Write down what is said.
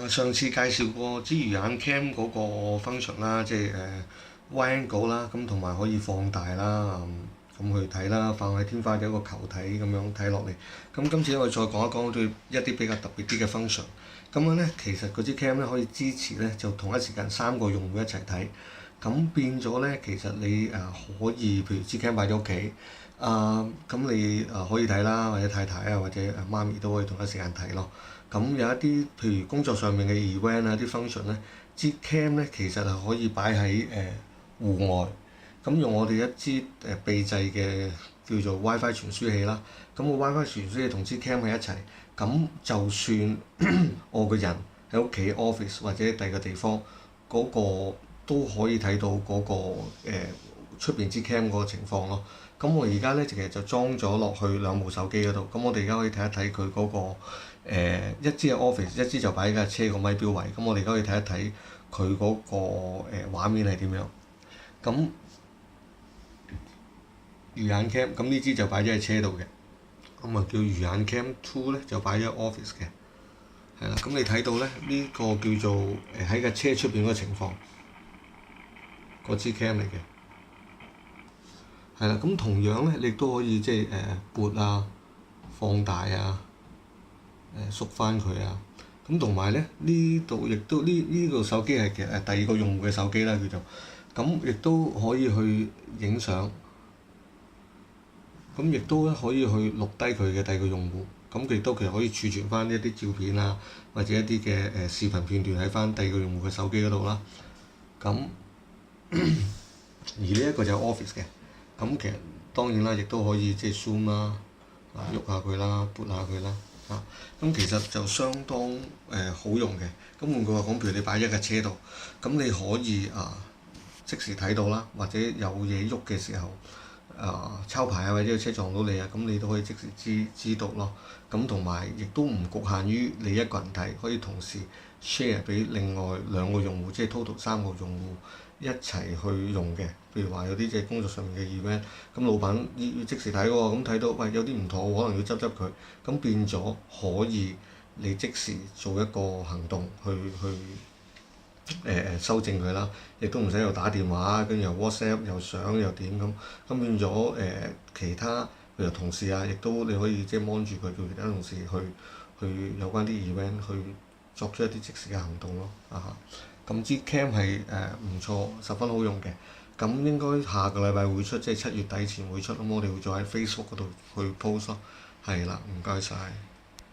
上次介紹過支魚眼 cam 嗰個 function 啦，即係wide angle 啦，咁同埋可以放大啦，咁去睇啦，放喺天花嘅一個球體咁樣睇落嚟。咁今次我哋再講一講對一啲比較特別啲嘅 function。咁樣咧，其實嗰支 cam 咧可以支持咧，就同一時間3個用戶一齊睇。咁變咗咧，其實你可以，譬如支 cam 擺咗屋企，咁你可以睇啦，或者太太啊，或者媽咪都可以同一時間睇咯。咁有一啲譬如工作上面嘅 event 啊，啲 function 咧，支 cam 咧其實係可以擺喺戶外。咁用我哋一支秘製嘅叫做 WiFi 傳輸器啦。咁個 WiFi 傳輸器同支 cam 喺一齊，咁就算我個人喺屋企 office 或者第二個地方嗰個都可以睇到嗰個出邊支 cam 嗰個情況咯。咁我而家咧其實就裝咗落去2部手機嗰度。咁我哋而家可以睇一睇佢嗰個一支係 office，一支就擺喺架車個咪標位。咁我哋而家可以睇一睇佢嗰個畫面係點樣。咁魚眼 cam，咁呢支就擺咗喺車度嘅。咁啊叫魚眼 cam 2咧就擺咗 office 嘅。係啦，咁你睇到咧呢個叫做喺架車出邊嗰個情況，嗰支 cam 嚟嘅。係啦，咁同樣咧，你都可以即係撥啊、放大啊、縮翻佢啊。咁同埋咧，呢度亦都呢個手機係其實第二個用戶嘅手機啦，叫做咁，亦都可以去影相。咁亦都可以去錄低佢嘅第二個用戶。咁佢亦都其實可以儲存翻一啲照片啊，或者一啲嘅視頻片段喺翻第二個用戶嘅手機嗰度啦。咁而呢一個就係 Office 嘅。咁其實當然啦，亦都可以即係 zoom 啦，喐下佢啦，撥下佢啦，咁其實就相當好用嘅。咁換句話講，譬如你擺喺架車度，咁你可以即時睇到啦，或者有嘢喐嘅時候。抄牌啊，或者個車撞到你啊，咁你都可以即時知道咯。咁同埋亦都唔局限於你一個人睇，可以同時 share 俾另外2個用戶，即係 total 3個用戶一齊去用嘅。譬如話有啲即係工作上面嘅 event，咁老闆要即時睇喎，咁睇到喂有啲唔妥，可能要執佢，咁變咗可以你即時做一個行動去修正佢啦，亦都唔使又打電話，跟住又 WhatsApp 又相又點咁變咗其他譬如同事啊，亦都你可以即係 mon 住佢，叫其他同事去有關啲 event 去作出一啲即時嘅行動咯。咁支 cam 係唔錯，十分好用嘅。咁應該下個禮拜會出，即係7月底前會出。咁我哋會再喺 Facebook 嗰度去 post 咯。係啦，唔該晒。